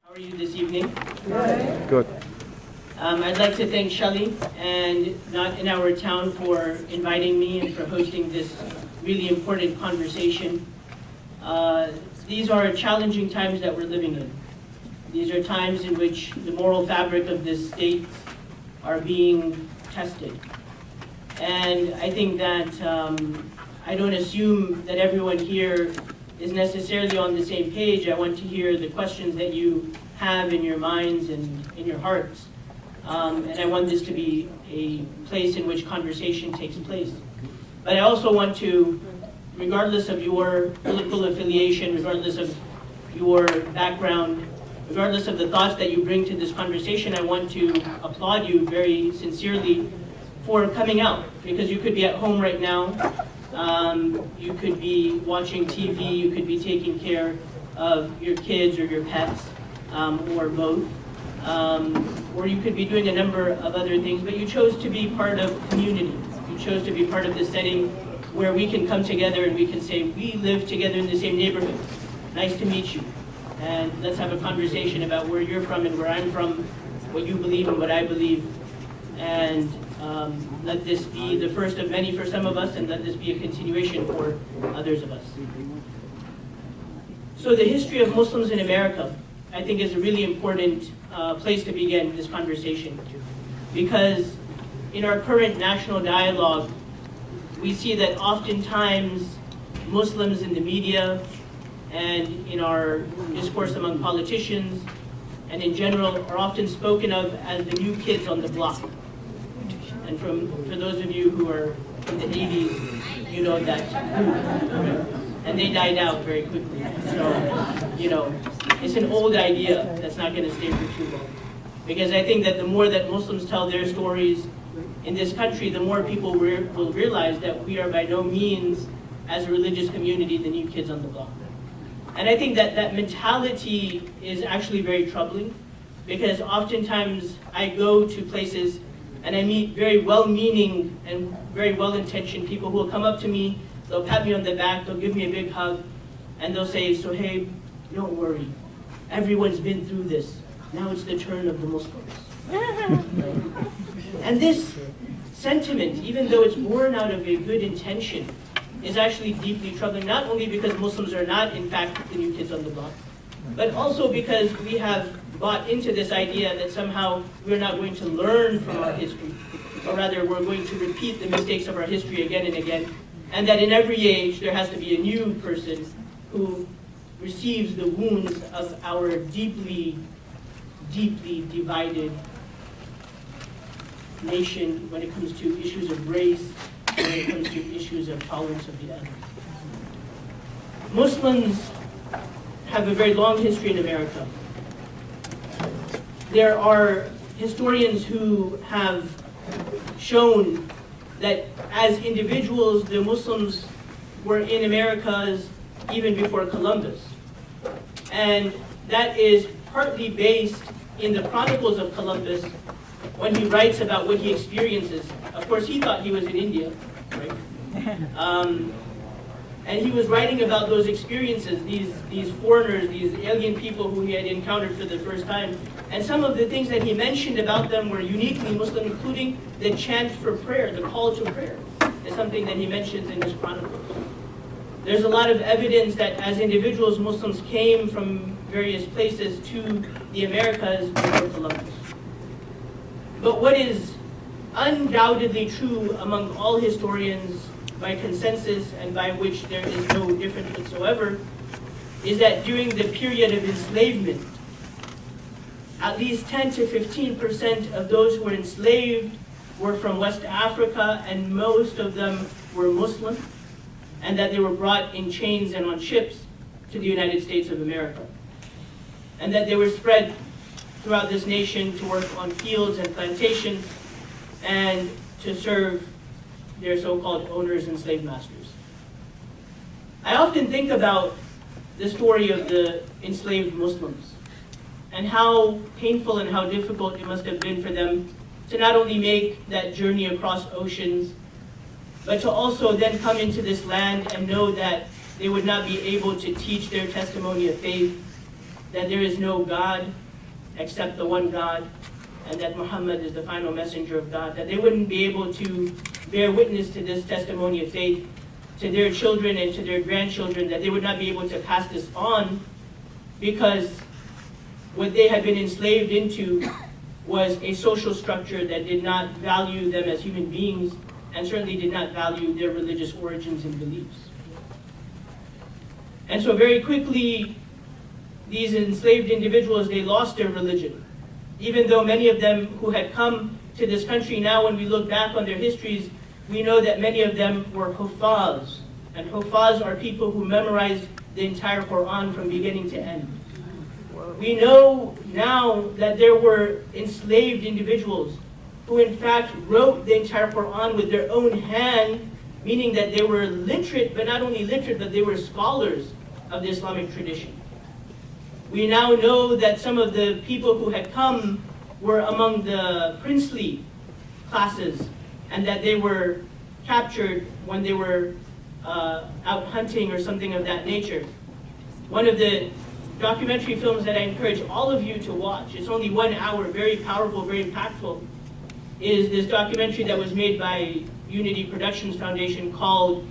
How are you this evening? Good. I'd like to thank Shelly and Not in Our Town for inviting me and for hosting this really important conversation. These are challenging times that we're living in. These are times in which the moral fabric of this state are being tested. And I think that I don't assume that everyone here is necessarily on the same page. I want to hear the questions that you have in your minds and in your hearts. And I want this to be a place in which conversation takes place. But I also want to, regardless of your political affiliation, regardless of your background, regardless of the thoughts that you bring to this conversation, I want to applaud you very sincerely for coming out. Because you could be at home right now, you could be watching TV, you could be taking care of your kids or your pets, or both. Or you could be doing a number of other things, but you chose to be part of community. You chose to be part of this setting where we can come together and we can say, we live together in the same neighborhood. Nice to meet you. And let's have a conversation about where you're from and where I'm from, what you believe and what I believe. And let this be the first of many for some of us, and let this be a continuation for others of us. So the history of Muslims in America, I think, is a really important place to begin this conversation. Because in our current national dialogue, we see that oftentimes Muslims in the media and in our discourse among politicians and in general are often spoken of as the new kids on the block. And for those of you who are in the 80s, you know that group. And they died out very quickly. So, it's an old idea that's not going to stay for too long. Because I think that the more that Muslims tell their stories in this country, the more people will realize that we are by no means, as a religious community, the new kids on the block. And I think that that mentality is actually very troubling, because oftentimes I go to places and I meet very well-meaning and very well-intentioned people who will come up to me, they'll pat me on the back, they'll give me a big hug, and they'll say, Sohaib, don't worry. Everyone's been through this. Now it's the turn of the Muslims. And this sentiment, even though it's born out of a good intention, is actually deeply troubling, not only because Muslims are not, in fact, the new kids on the block, but also because we have bought into this idea that somehow we're not going to learn from our history, or rather we're going to repeat the mistakes of our history again and again, and that in every age there has to be a new person who receives the wounds of our deeply, deeply divided nation when it comes to issues of race, when it comes to issues of tolerance of the other. Muslims have a very long history in America. There are historians who have shown that as individuals, the Muslims were in Americas even before Columbus. And that is partly based in the chronicles of Columbus when he writes about what he experiences. Of course, he thought he was in India, right? And he was writing about those experiences, these foreigners, these alien people who he had encountered for the first time. And some of the things that he mentioned about them were uniquely Muslim, including the chant for prayer, the call to prayer, is something that he mentions in his chronicles. There's a lot of evidence that as individuals, Muslims came from various places to the Americas before Columbus. But what is undoubtedly true among all historians by consensus and by which there is no difference whatsoever is that during the period of enslavement, at least 10 to 15% of those who were enslaved were from West Africa, and most of them were Muslim, and that they were brought in chains and on ships to the United States of America. And that they were spread throughout this nation to work on fields and plantations and to serve their so-called owners and slave masters. I often think about the story of the enslaved Muslims and how painful and how difficult it must have been for them to not only make that journey across oceans, but to also then come into this land and know that they would not be able to teach their testimony of faith that there is no God except the one God, and that Muhammad is the final messenger of God, that they wouldn't be able to bear witness to this testimony of faith to their children and to their grandchildren, that they would not be able to pass this on, because what they had been enslaved into was a social structure that did not value them as human beings, and certainly did not value their religious origins and beliefs. And so very quickly, these enslaved individuals, they lost their religion. Even though many of them who had come to this country, now when we look back on their histories, we know that many of them were huffaz. And huffaz are people who memorized the entire Quran from beginning to end. We know now that there were enslaved individuals who in fact wrote the entire Quran with their own hand, meaning that they were literate, but not only literate, but they were scholars of the Islamic tradition. We now know that some of the people who had come were among the princely classes, and that they were captured when they were out hunting or something of that nature. One of the documentary films that I encourage all of you to watch, it's only 1 hour, very powerful, very impactful, is this documentary that was made by Unity Productions Foundation called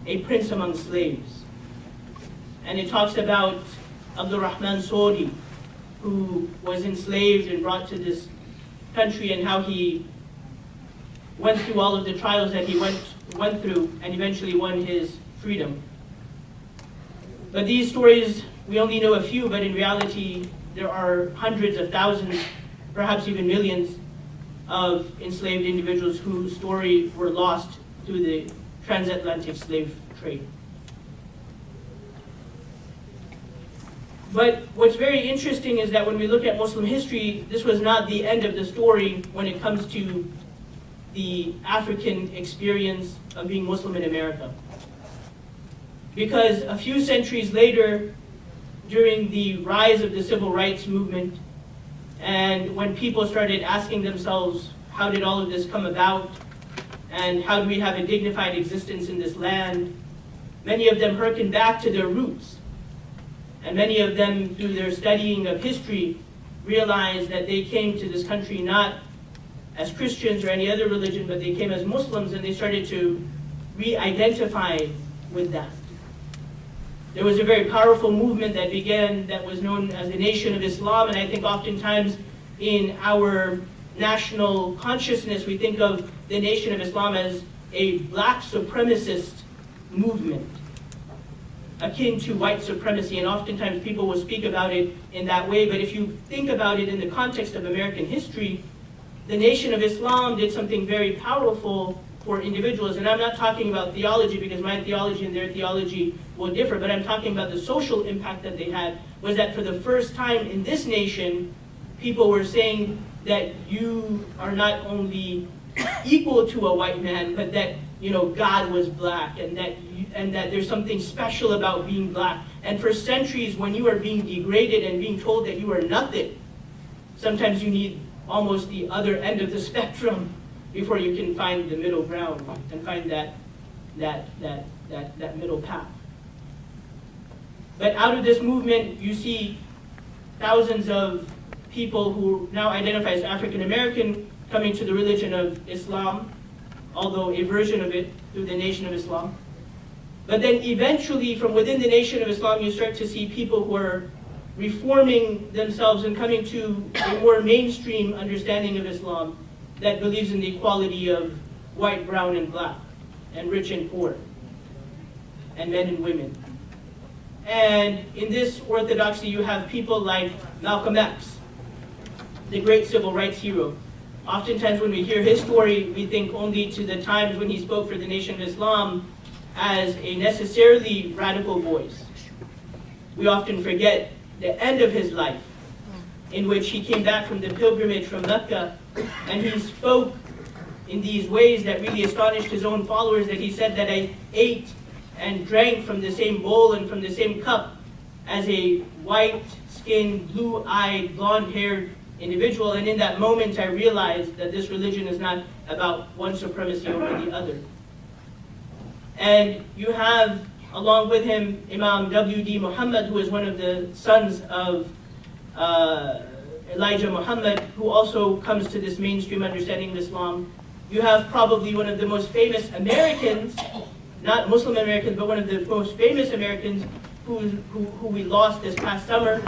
A Prince Among Slaves. And it talks about Abdul Rahman Sodi, who was enslaved and brought to this country, and how he went through all of the trials that he went through and eventually won his freedom. But these stories, we only know a few, but in reality, there are hundreds of thousands, perhaps even millions, of enslaved individuals whose story were lost through the transatlantic slave trade. But what's very interesting is that when we look at Muslim history, this was not the end of the story when it comes to the African experience of being Muslim in America. Because a few centuries later, during the rise of the civil rights movement, and when people started asking themselves, how did all of this come about? And how do we have a dignified existence in this land? Many of them hearkened back to their roots. And many of them, through their studying of history, realized that they came to this country not as Christians or any other religion, but they came as Muslims, and they started to re-identify with that. There was a very powerful movement that began that was known as the Nation of Islam, and I think oftentimes in our national consciousness we think of the Nation of Islam as a black supremacist movement, akin to white supremacy, and oftentimes people will speak about it in that way. But if you think about it in the context of American history, the Nation of Islam did something very powerful for individuals. And I'm not talking about theology, because my theology and their theology will differ, but I'm talking about the social impact that they had, was that for the first time in this nation, people were saying that you are not only equal to a white man, but that, you know, God was black, and that there's something special about being black. And for centuries, when you are being degraded and being told that you are nothing, sometimes you need almost the other end of the spectrum before you can find the middle ground and find that middle path. But out of this movement, you see thousands of people who now identify as African American coming to the religion of Islam, although a version of it through the Nation of Islam. But then eventually, from within the Nation of Islam, you start to see people who are reforming themselves and coming to a more mainstream understanding of Islam that believes in the equality of white, brown, and black, and rich and poor, and men and women. And in this orthodoxy, you have people like Malcolm X, the great civil rights hero. Oftentimes when we hear his story, we think only to the times when he spoke for the Nation of Islam as a necessarily radical voice. We often forget the end of his life, in which he came back from the pilgrimage from Mecca, and he spoke in these ways that really astonished his own followers, that he said that I ate and drank from the same bowl and from the same cup as a white-skinned, blue-eyed, blonde-haired individual. And in that moment I realized that this religion is not about one supremacy over the other. And you have, along with him, Imam W.D. Muhammad, who is one of the sons of Elijah Muhammad, who also comes to this mainstream understanding of Islam. You have probably one of the most famous Americans, not Muslim Americans, but one of the most famous Americans who we lost this past summer,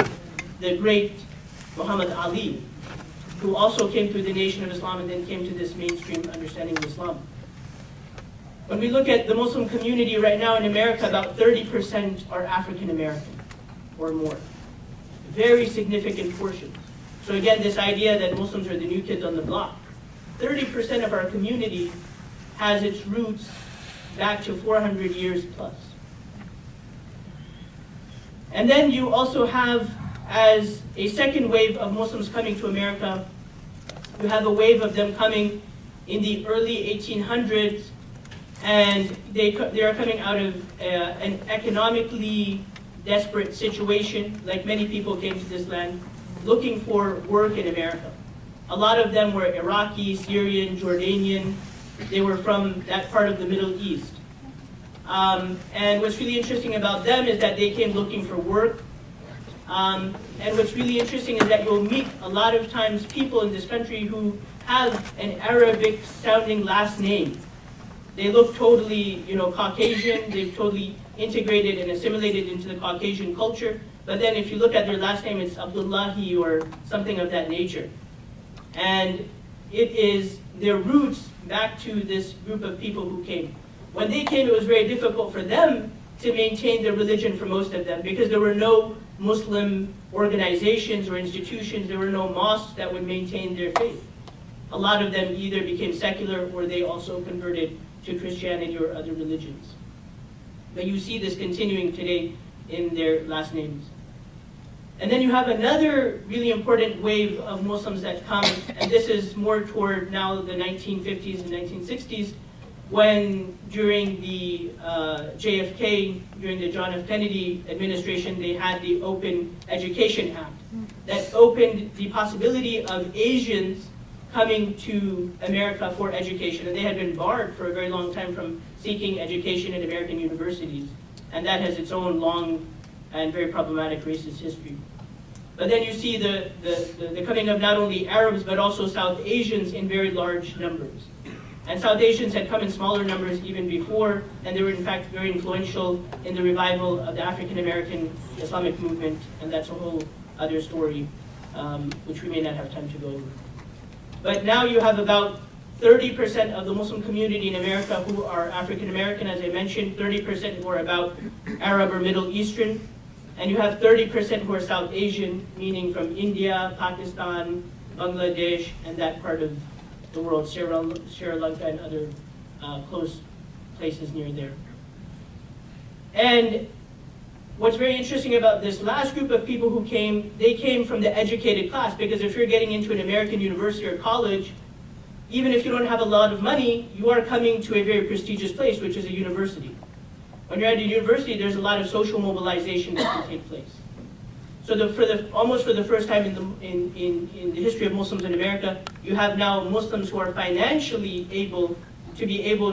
the great Muhammad Ali, who also came through the Nation of Islam and then came to this mainstream understanding of Islam. When we look at the Muslim community right now in America, about 30% are African American or more. Very significant portion. So again, this idea that Muslims are the new kids on the block. 30% of our community has its roots back to 400 years plus. And then you also have, as a second wave of Muslims coming to America, you have a wave of them coming in the early 1800s, and they are coming out of an economically desperate situation, like many people came to this land, looking for work in America. A lot of them were Iraqi, Syrian, Jordanian. They were from that part of the Middle East. And what's really interesting about them is that they came looking for work. And what's really interesting is that you'll meet a lot of times people in this country who have an Arabic-sounding last name. They look totally, Caucasian. They've totally integrated and assimilated into the Caucasian culture. But then if you look at their last name, it's Abdullahi or something of that nature. And it is their roots back to this group of people who came. When they came, it was very difficult for them to maintain their religion for most of them because there were no Muslim organizations or institutions, there were no mosques that would maintain their faith. A lot of them either became secular or they also converted to Christianity or other religions. But you see this continuing today in their last names. And then you have another really important wave of Muslims that come, and this is more toward now the 1950s and 1960s, when during the JFK, during the John F. Kennedy administration, they had the Open Education Act that opened the possibility of Asians coming to America for education. And they had been barred for a very long time from seeking education in American universities. And that has its own long and very problematic racist history. But then you see the coming of not only Arabs, but also South Asians in very large numbers. And South Asians had come in smaller numbers even before, and they were in fact very influential in the revival of the African American Islamic movement, and that's a whole other story, which we may not have time to go over. But now you have about 30% of the Muslim community in America who are African American, as I mentioned, 30% who are about Arab or Middle Eastern, and you have 30% who are South Asian, meaning from India, Pakistan, Bangladesh, and that part of the world, Sri Lanka and other close places near there. And what's very interesting about this last group of people who came, they came from the educated class, because if you're getting into an American university or college, even if you don't have a lot of money, you are coming to a very prestigious place, which is a university. When you're at a university, there's a lot of social mobilization that can take place. So almost for the first time in the history of Muslims in America, you have now Muslims who are financially able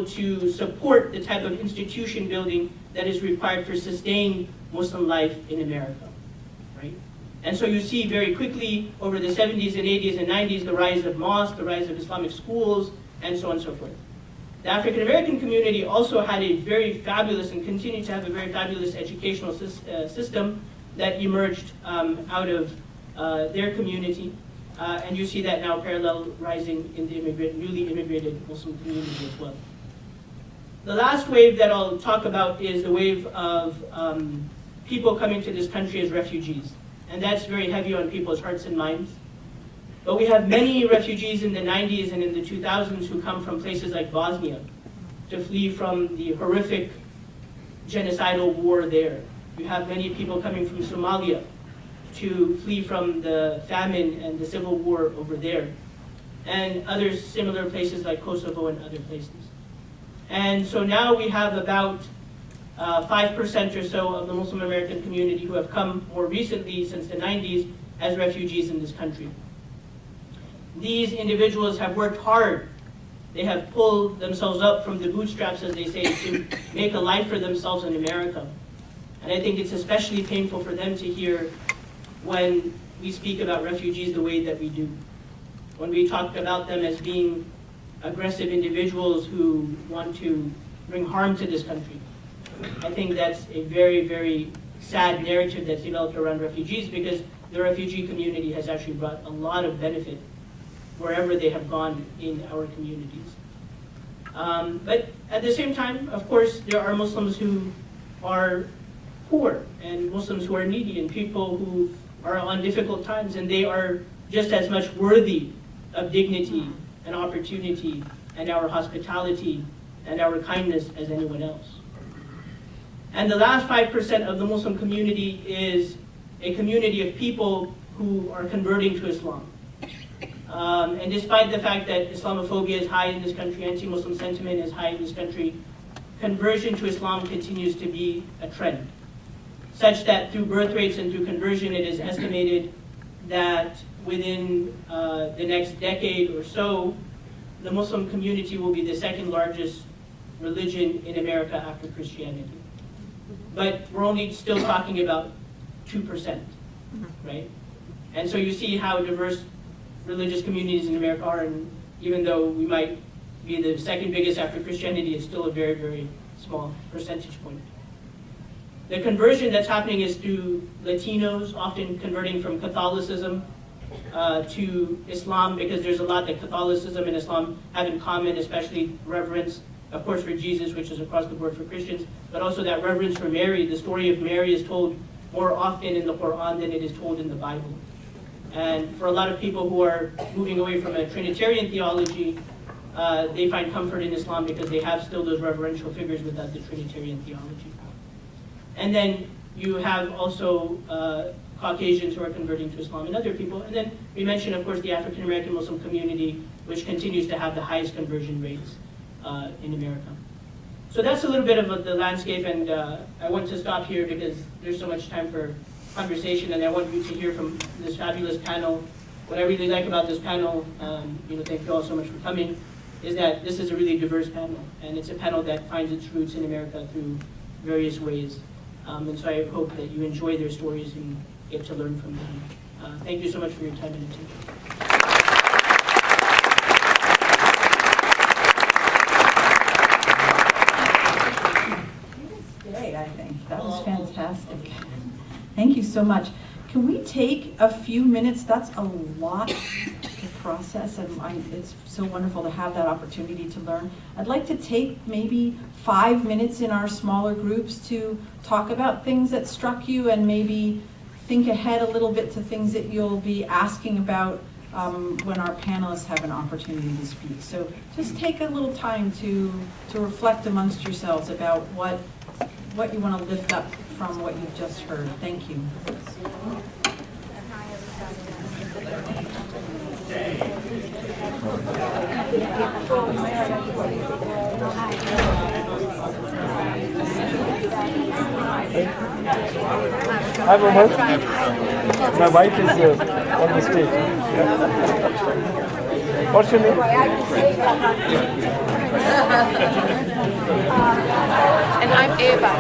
to support the type of institution building that is required for sustained Muslim life in America, right? And so you see very quickly over the 70s and 80s and 90s the rise of mosques, the rise of Islamic schools, and so on and so forth. The African American community also had a very fabulous and continued to have a very fabulous educational system that emerged out of their community. And you see that now parallel rising in the newly immigrated Muslim community as well. The last wave that I'll talk about is the wave of people coming to this country as refugees. And that's very heavy on people's hearts and minds. But we have many refugees in the 90s and in the 2000s who come from places like Bosnia to flee from the horrific genocidal war there. You have many people coming from Somalia to flee from the famine and the civil war over there, and other similar places like Kosovo and other places. And so now we have about 5% or so of the Muslim American community who have come more recently since the 90s as refugees in this country. These individuals have worked hard. They have pulled themselves up from the bootstraps, as they say, to make a life for themselves in America. And I think it's especially painful for them to hear when we speak about refugees the way that we do. When we talk about them as being aggressive individuals who want to bring harm to this country. I think that's a very, very sad narrative that's developed around refugees, because the refugee community has actually brought a lot of benefit wherever they have gone in our communities. But at the same time, of course, there are Muslims who are poor and Muslims who are needy and people who are on difficult times, and they are just as much worthy of dignity and opportunity and our hospitality and our kindness as anyone else. And the last 5% of the Muslim community is a community of people who are converting to Islam. And despite the fact that Islamophobia is high in this country, anti-Muslim sentiment is high in this country, conversion to Islam continues to be a trend, such that through birth rates and through conversion, it is estimated that within the next decade or so, the Muslim community will be the second largest religion in America after Christianity. But we're only still talking about 2%, right? And so you see how diverse religious communities in America are, and even though we might be the second biggest after Christianity, it's still a very, very small percentage point. The conversion that's happening is through Latinos, often converting from Catholicism to Islam, because there's a lot that Catholicism and Islam have in common, especially reverence, of course, for Jesus, which is across the board for Christians, but also that reverence for Mary. The story of Mary is told more often in the Quran than it is told in the Bible. And for a lot of people who are moving away from a Trinitarian theology, they find comfort in Islam because they have still those reverential figures without the Trinitarian theology. And then you have also Caucasians who are converting to Islam and other people. And then we mentioned, of course, the African American Muslim community, which continues to have the highest conversion rates in America. So that's a little bit of the landscape, and I want to stop here because there's so much time for conversation, and I want you to hear from this fabulous panel. What I really like about this panel, thank you all so much for coming, is that this is a really diverse panel, and it's a panel that finds its roots in America through various ways. And so I hope that you enjoy their stories and get to learn from them. Thank you so much for your time and attention. I think that was fantastic. Thank you so much. Can we take a few minutes? That's a lot to process, and it's so wonderful to have that opportunity to learn. I'd like to take maybe 5 minutes in our smaller groups to talk about things that struck you, and maybe think ahead a little bit to things that you'll be asking about when our panelists have an opportunity to speak. So just take a little time to reflect amongst yourselves about what you want to lift up from what you've just heard. Thank you. Hi, Mohammed. My wife is on the stage. What's your name? And I'm Eva.